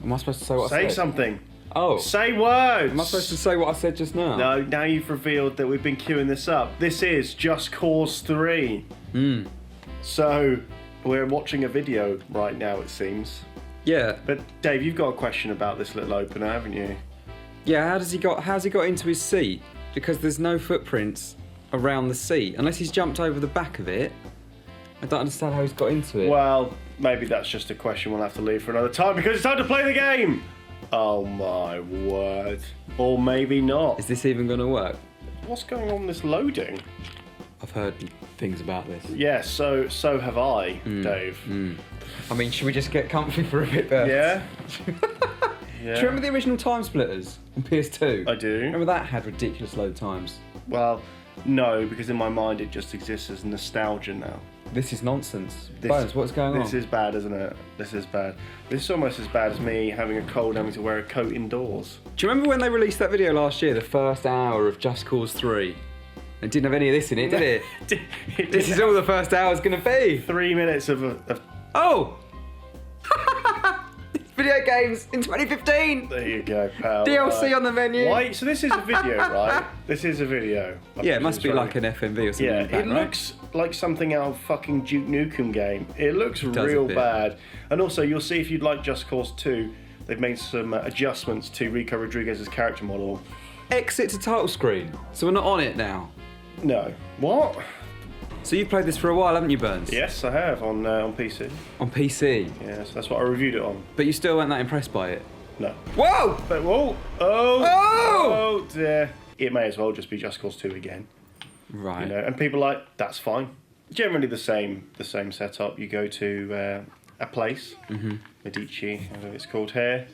Am I supposed to say what I said? Say something. Oh. Say words. Am I supposed to say what I said just now? No, now you've revealed that we've been queuing this up. This is Just Cause 3. So, we're watching a video right now, it seems. Yeah. But Dave, you've got a question about this little opener, haven't you? Yeah, how's he got into his seat? Because there's no footprints around the seat. Unless he's jumped over the back of it. I don't understand how he's got into it. Well, maybe that's just a question we'll have to leave for another time because it's time to play the game! Oh my word. Or maybe not. Is this even going to work? What's going on with this loading? I've heard things about this. Yeah, so have I, Dave. I mean, should we just get comfy for a bit there? Yeah? Do you remember the original Time Splitters on PS2? I do. Remember that had ridiculous load times? Well, no, because in my mind it just exists as nostalgia now. This is nonsense. Bones, what's going on? This is bad, isn't it? This is bad. This is almost as bad as me having a cold, having to wear a coat indoors. Do you remember when they released that video last year, the first hour of Just Cause 3? It didn't have any of this in it, did it? This is all the first hour's going to be. 3 minutes of Oh! Video games in 2015! There you go, pal. DLC on the menu. Why? So this is a video, right? This is a video. Yeah, it must be like an FMV or something. Yeah, like that, it looks like something out of fucking Duke Nukem game. It looks real bad. And also, you'll see if you'd like Just Cause 2, they've made some adjustments to Rico Rodriguez's character model. Exit to title screen. So we're not on it now. No. What? So you've played this for a while, haven't you, Burns? Yes, I have, on PC. On PC? Yes, that's what I reviewed it on. But you still weren't that impressed by it? No. Whoa! But, whoa! Oh dear. It may as well just be Just Cause 2 again. Right. You know, and people are like, that's fine. Generally the same setup. You go to a place, Medici, I don't know what it's called here,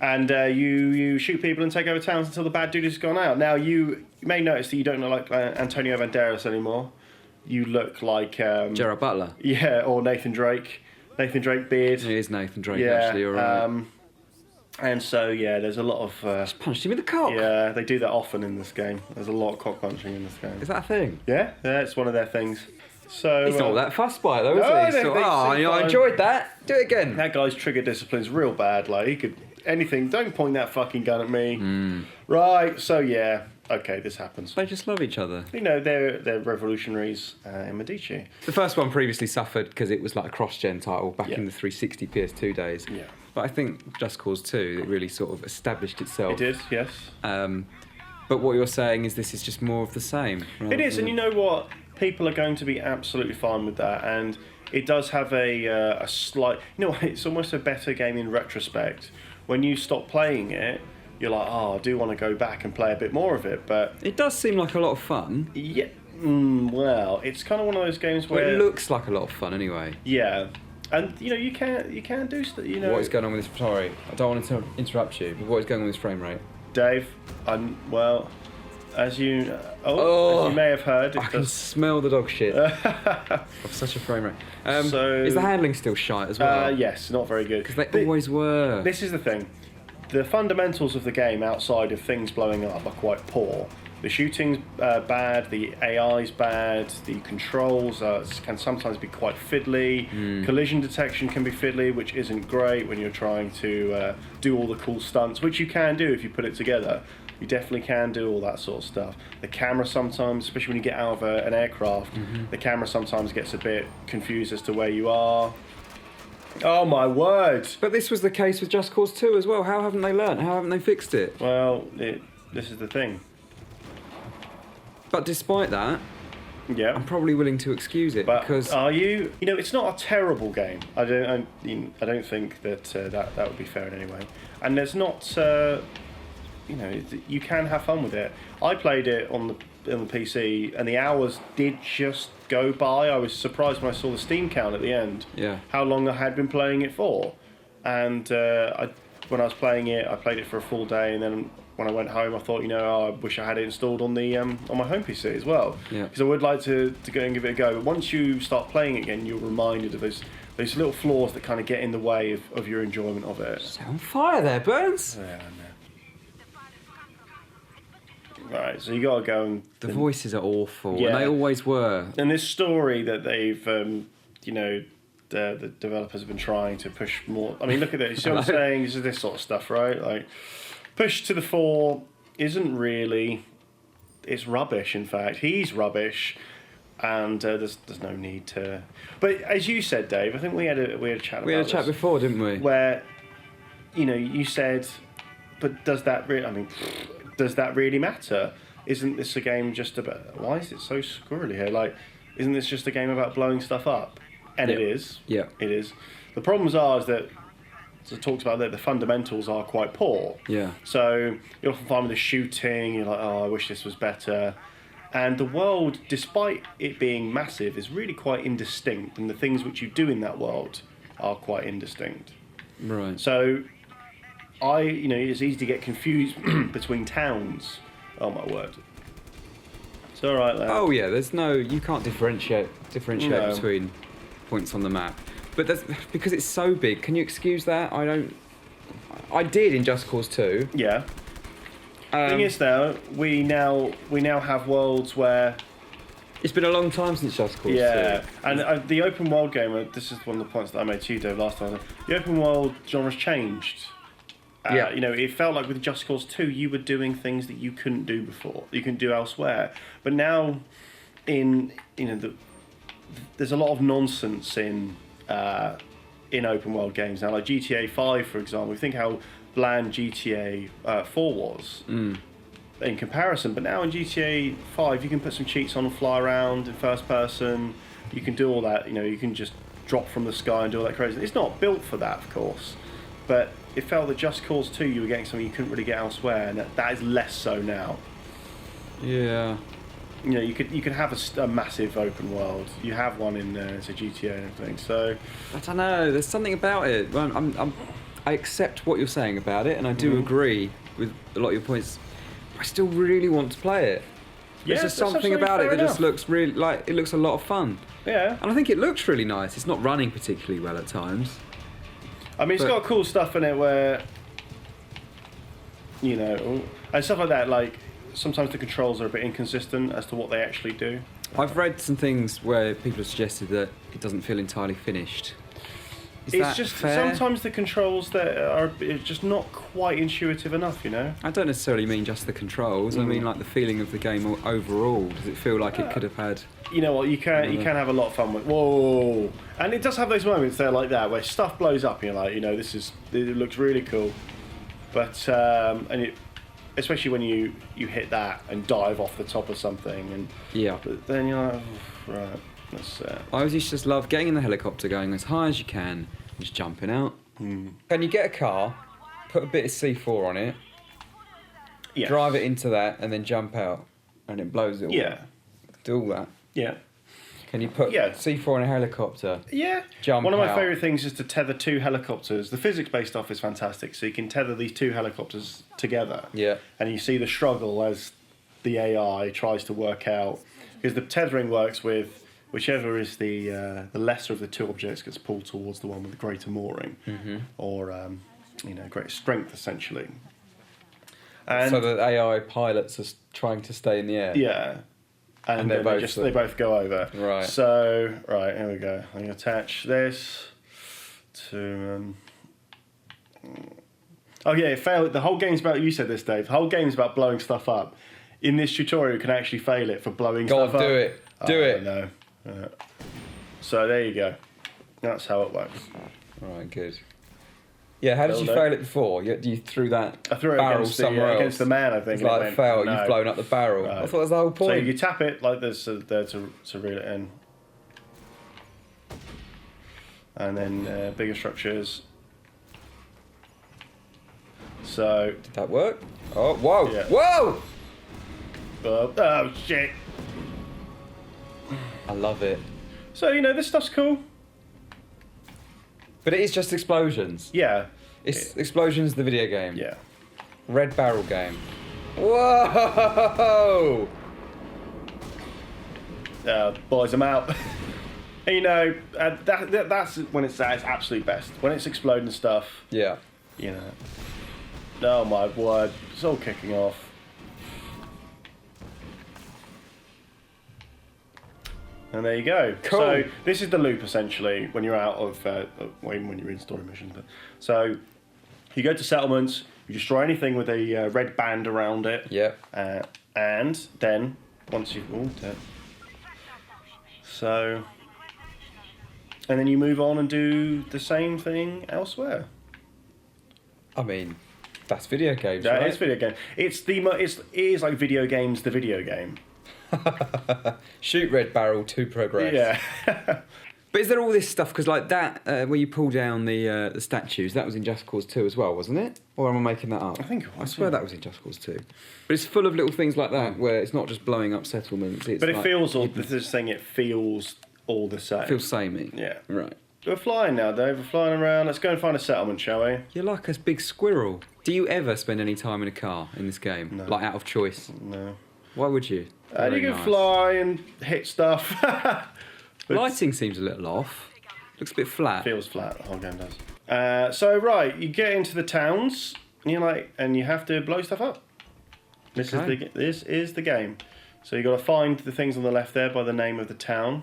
and you shoot people and take over towns until the bad dude has gone out. Now you may notice that you don't look like Antonio Banderas anymore. You look like Gerard Butler. Yeah, or Nathan Drake. Nathan Drake beard. It is Nathan Drake, actually, you're right. And so, yeah, there's a lot of... Just punched him in the cock. Yeah, they do that often in this game. There's a lot of cock punching in this game. Is that a thing? Yeah, it's one of their things. So he's not that fussed by it, though, is he? So, I enjoyed that. Do it again. That guy's trigger discipline's real bad. Like, he could... Anything. Don't point that fucking gun at me. Right, so yeah. Okay, this happens. They just love each other. You know, they're revolutionaries in Medici. The first one previously suffered because it was like a cross-gen title back in the 360 PS2 days. Yeah. But I think Just Cause 2, it really sort of established itself. It did, yes. But what you're saying is this is just more of the same. It is, and you know what? People are going to be absolutely fine with that, and it does have a slight... You know, it's almost a better game in retrospect. When you stop playing it, you're like, oh, I do want to go back and play a bit more of it, but... It does seem like a lot of fun. Yeah, well, it's kind of one of those games where... Well, it looks like a lot of fun anyway. Yeah, and, you know, you can do stuff, you know... What is going on with this... Sorry, I don't want to interrupt you, but what is going on with this frame rate? Dave, well, as you... as you may have heard... I can smell the dog shit of such a frame rate. Is the handling still shite as well? Yes, not very good. Because they always were. This is the thing. The fundamentals of the game outside of things blowing up are quite poor. The shooting's bad, the AI's bad, the controls can sometimes be quite fiddly, collision detection can be fiddly, which isn't great when you're trying to do all the cool stunts, which you can do if you put it together. You definitely can do all that sort of stuff. The camera sometimes, especially when you get out of an aircraft, the camera sometimes gets a bit confused as to where you are. Oh my word! But this was the case with Just Cause 2 as well. How haven't they learnt? How haven't they fixed it? Well, this is the thing. But despite that, yeah, I'm probably willing to excuse it. But because are you? You know, it's not a terrible game. I don't think that that would be fair in any way. And there's not. You know, you can have fun with it. I played it on the PC, and the hours did just go by. I was surprised when I saw the Steam count at the end. Yeah. How long I had been playing it for, and when I was playing it, I played it for a full day, and then when I went home, I thought, you know, I wish I had it installed on the on my home PC as well. Yeah. Because I would like to go and give it a go. But once you start playing it again, you're reminded of those little flaws that kind of get in the way of your enjoyment of it. It's on fire there, Burns. Yeah, I know. Right, so you gotta go and... The voices are awful, and they always were. And this story that they've, you know, the developers have been trying to push more. I mean, look at this. You see what I'm saying? This is this sort of stuff, right? Like, push to the fore isn't really. It's rubbish. In fact, he's rubbish, and there's no need to. But as you said, Dave, I think we had a chat. We had a chat before, didn't we? Where, you said, but does that really? I mean, does that really matter? Isn't this a game just about? Why is it so squirrely here? Like, isn't this just a game about blowing stuff up? And it is. Yeah. It is. The problems are is that, as I talked about, that the fundamentals are quite poor. Yeah. So you often find with the shooting, you're like, oh, I wish this was better. And the world, despite it being massive, is really quite indistinct, and the things which you do in that world are quite indistinct. Right. So, it's easy to get confused between towns. Oh my word. It's all right, lad. Oh yeah, you can't differentiate No. between points on the map. But because it's so big, can you excuse that? I did in Just Cause 2. Yeah. Thing is, though, we now have worlds where. It's been a long time since Just Cause 2. Yeah, and the open world game. This is one of the points that I made to you, Dave, last time. The open world genre's changed. Yeah. It felt like with Just Cause 2, you were doing things that you couldn't do before, you couldn't do elsewhere. But now, there's a lot of nonsense in open world games now, like GTA 5, for example. We think how bland GTA 4 was in comparison, but now in GTA 5, you can put some cheats on and fly around in first person. You can do all that. You can just drop from the sky and do all that crazy. It's not built for that, of course, but it felt that Just Cause 2, you were getting something you couldn't really get elsewhere, and that is less so now. Yeah. You could have a massive open world. You have one in say GTA and everything. So I don't know. There's something about it. Well, I accept what you're saying about it, and I do agree with a lot of your points. I still really want to play it. yeah, There's just that's something absolutely about it fair that just enough. looks really like it looks a lot of fun, Yeah, and I think it looks really nice. It's not running particularly well at times. I mean, it's but- got cool stuff in it where and stuff like that. Like sometimes the controls are a bit inconsistent as to what they actually do. I've read some things where people have suggested that it doesn't feel entirely finished. Is It's that just fair? sometimes the controls that are just not quite intuitive enough. I don't necessarily mean just the controls. I mean like the feeling of the game overall. Does it feel like it could have had? You know what? You can have a lot of fun with. Whoa! And it does have those moments there like that where stuff blows up. And you're like, it looks really cool, but especially when you hit that and dive off the top of something, and Yeah. but then you're like, right, that's I always used to just love getting in the helicopter, going as high as you can, and just jumping out. Can you get a car, put a bit of C4 on it, yeah, drive it into that, and then jump out, and it blows it all yeah, up? Do all that. yeah. Can you put Yeah. C4 in a helicopter? Yeah. Jump One of my out. favourite things is to tether two helicopters. The physics-based stuff is fantastic. So you can tether these two helicopters together. Yeah. And you see the struggle as the AI tries to work out, because the tethering works with whichever is the lesser of the two objects gets pulled towards the one with the greater mooring, or greater strength essentially. And So that AI pilots are trying to stay in the air. yeah. And they're then both they both go over. Right. So, here we go. I'm going to attach this to... Oh yeah, it failed. The whole game's about... You said this, Dave. The whole game's about blowing stuff up. In this tutorial, you can actually fail it for blowing Go stuff on, up. do it. Do it. No. So there you go. That's how it works. Right, good. Yeah, how did you Build it. fail it before? You threw that I threw it barrel against somewhere else. against the man, I think. It's and it like went, fail, no. you've blown up the barrel. Right. I thought that was the whole So point. you tap it like this there to reel it in. And then bigger structures. So... Did that work? Oh, whoa! Yeah. Whoa! oh shit. I love it. So, this stuff's cool. But it is just explosions. Yeah. It's explosions, the video game. Yeah. Red barrel game. Whoa! Boys, I'm out. And, that's when it's at its absolute best. When it's exploding stuff, Yeah. Oh my word, it's all kicking off. And there you go. Cool. So this is the loop essentially when you're out of, when you're in story missions. But so you go to settlements, you destroy anything with a red band around it. Yep. And then once you've so, and then you move on and do the same thing elsewhere. I mean, that's video games, That right? is video game. It is like video games, the video game. Shoot red barrel to progress. Yeah. But is there all this stuff? Because like that, where you pull down the statues, that was in Just Cause 2 as well, wasn't it? Or am I making that up? I think it was. I swear that was in Just Cause 2. But it's full of little things like that, where it's not just blowing up settlements. It's But it like, feels all. This is saying it feels all the same. It feels samey. Yeah. Right. We're flying now, Dave. We're flying around. Let's go and find a settlement, shall we? You're like a big squirrel. Do you ever spend any time in a car in this game? No. Like out of choice? No. Why would you? You Very can nice. fly and hit stuff. Lighting seems a little off. Looks a bit flat. Feels flat. The whole game does. So right, you get into the towns, and you're like, and you have to blow stuff up. This is the game. So you got to find the things on the left there by the name of the town.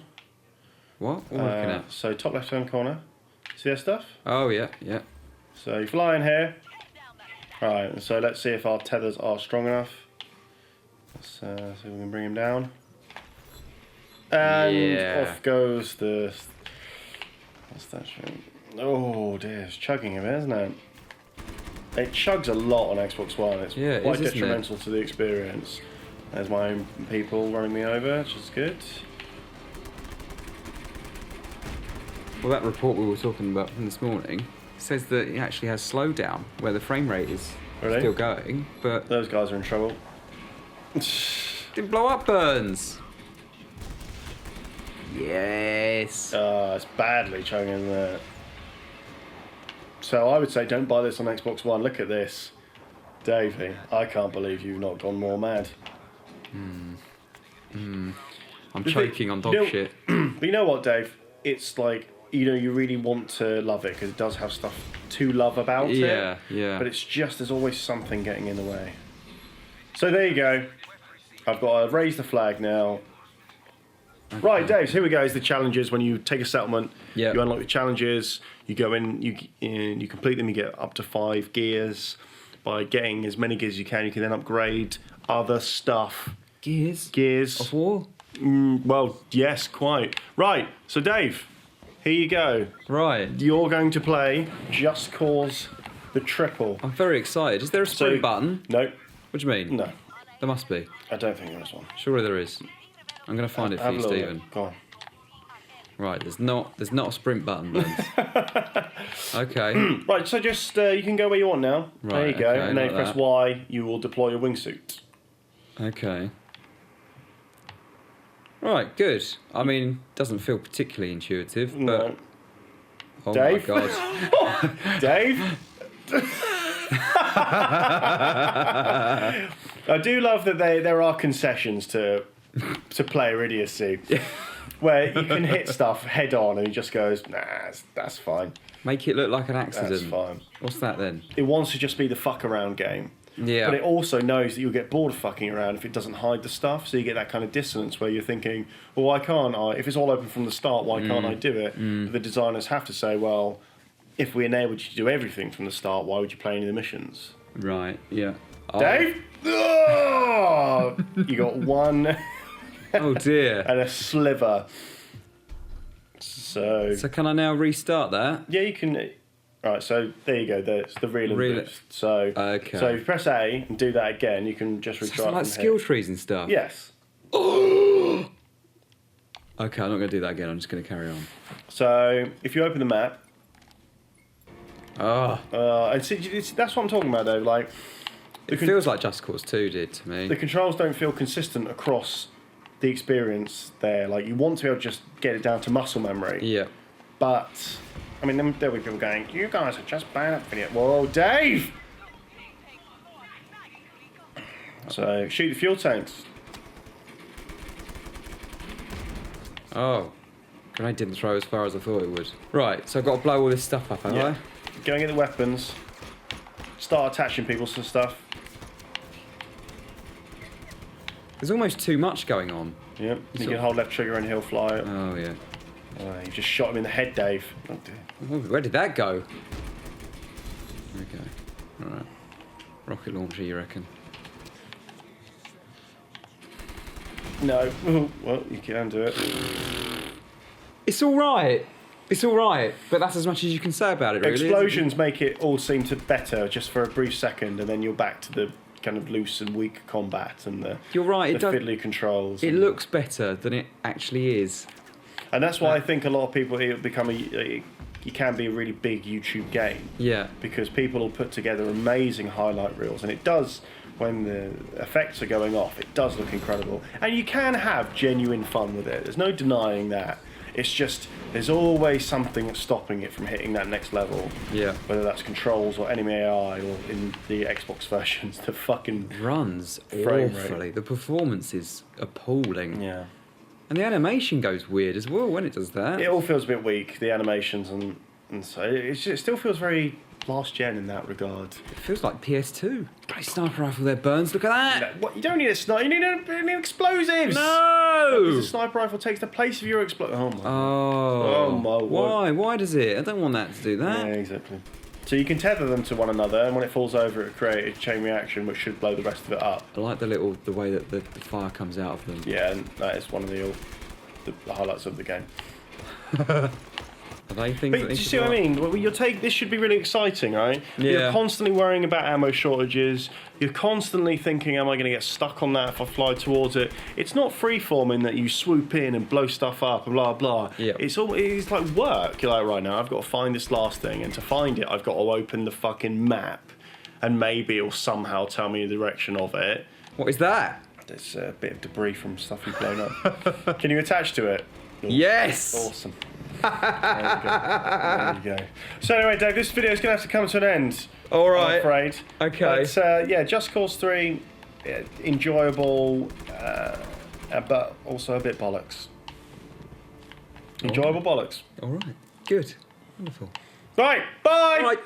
What? What am I looking at? So top left hand corner. See that stuff? Oh yeah, yeah. So you fly in here. Right. So let's see if our tethers are strong enough. Let's see if we can bring him down. And Yeah. off goes the. What's that shit? Oh dear, it's chugging a bit, isn't it? It chugs a lot on Xbox One. It's Yeah, it quite is, isn't it? detrimental to the experience. There's my own people running me over, which is good. Well, that report we were talking about from this morning says that it actually has slowdown, where the frame rate is Really? still going, but Those guys are in trouble. didn't blow up Burns. Yes. It's badly chugging in there. So I would say don't buy this on Xbox One. Look at this. Davey, I can't believe you've not gone more mad. I'm The choking on dog you know- shit. But you know what, Dave? It's like, you really want to love it because it does have stuff to love about it. Yeah, yeah. But it's just, there's always something getting in the way. So there you go. I've got to raise the flag now. Okay. Right, Dave, so here we go. Is the challenges when you take a settlement. Yeah. You unlock the challenges. You go in, you complete them. You get up to 5 gears. By getting as many gears as you can then upgrade other stuff. Gears? Gears. Of war? Well, yes, quite. Right, so Dave, here you go. Right. You're going to play Just Cause the Triple. I'm very excited. Is there a sprint button? No. What do you mean? No, There must be. I don't think there is one. Surely there is. I'm going to find it for Have you, a little Stephen. look. Go on. Right, there's not a sprint button then. Okay. Right, so just, you can go where you want now. There Right, you go. okay, And then like you press that. Y, you will deploy your wingsuit. Okay. Right, good. I mean, doesn't feel particularly intuitive, but No. oh Dave? my god. Dave? I do love that there are concessions to player idiocy. Where you can hit stuff head on and he just goes, nah, that's fine. Make it look like an accident. That's fine. What's that then? It wants to just be the fuck around game. Yeah. But it also knows that you'll get bored of fucking around if it doesn't hide the stuff. So you get that kind of dissonance where you're thinking, well, why can't I? If it's all open from the start, why can't I do it? But the designers have to say, well, if we enabled you to do everything from the start, why would you play any of the missions? Right, yeah. Oh. Dave? Oh, you got one Oh dear. and a sliver. So So can I now restart that? yeah, you can. Right, so there you go. There's the reel and Reel- boost. So Okay. so if you press A and do that again, you can just So it's retry like from skill here. trees and stuff. Yes. Okay, I'm not going to do that again. I'm just going to carry on. So if you open the map, Oh, and see, that's what I'm talking about, though. Like it feels like Just Cause 2 did to me. the controls don't feel consistent across the experience there. Like you want to be able to just get it down to muscle memory. Yeah. But I mean, there'll be people going, "You guys are just bad at video." Whoa, Dave! So shoot the fuel tanks. Oh. Grenade didn't throw as far as I thought it would. Right, so I've got to blow all this stuff up, have Yeah. I? Go and get the weapons. Start attaching people to stuff. There's almost too much going on. Yep. You can hold left trigger and he'll fly it. Oh, yeah. You just shot him in the head, Dave. Oh, dear. Where did that go? Okay. Alright. Rocket launcher, you reckon? No. Well, you can do it. It's alright. It's alright. But that's as much as you can say about it, really. Explosions make it all seem to better just for a brief second, and then you're back to the kind of loose and weak combat and the, You're right, the fiddly controls. It looks better than it actually is. And that's why I think a lot of people become you can be a really big YouTube game. Yeah. Because people will put together amazing highlight reels, and it does, when the effects are going off, it does look incredible. And you can have genuine fun with it. There's no denying that. It's just, there's always something that's stopping it from hitting that next level. Yeah. Whether that's controls or enemy AI, or in the Xbox versions, the fucking Runs frame awfully. rate. The performance is appalling. Yeah. And the animation goes weird as well when it does that. It all feels a bit weak, the animations, and so it still feels very last gen in that regard. It feels like PS2. Bloody sniper rifle there, Burns. Look at that. What, you don't need a sniper, you need explosives! No! Because the sniper rifle takes the place of your explosive. Oh my. Oh. My word. Why? Why does it? I don't want that to do that. Yeah, exactly. So you can tether them to one another, and when it falls over, it creates a chain reaction, which should blow the rest of it up. I like the way that the fire comes out of them. Yeah, and that is one of the highlights of the game. Are they things? But do you see what I mean? Well, this should be really exciting, right? Yeah. You're constantly worrying about ammo shortages. You're constantly thinking, am I going to get stuck on that if I fly towards it? It's not free-forming that you swoop in and blow stuff up and blah, blah. Yeah. It's like work. You're like, right now, I've got to find this last thing. And to find it, I've got to open the fucking map. And maybe it'll somehow tell me the direction of it. What is that? There's a bit of debris from stuff you've blown up. Can you attach to it? Yes! Awesome. There you go. So anyway, Dave, this video is going to have to come to an end. All right. I'm afraid. Okay. But yeah, Just Cause 3, enjoyable, but also a bit bollocks. Enjoyable bollocks. All right. Good. Wonderful. Right. Bye. All right.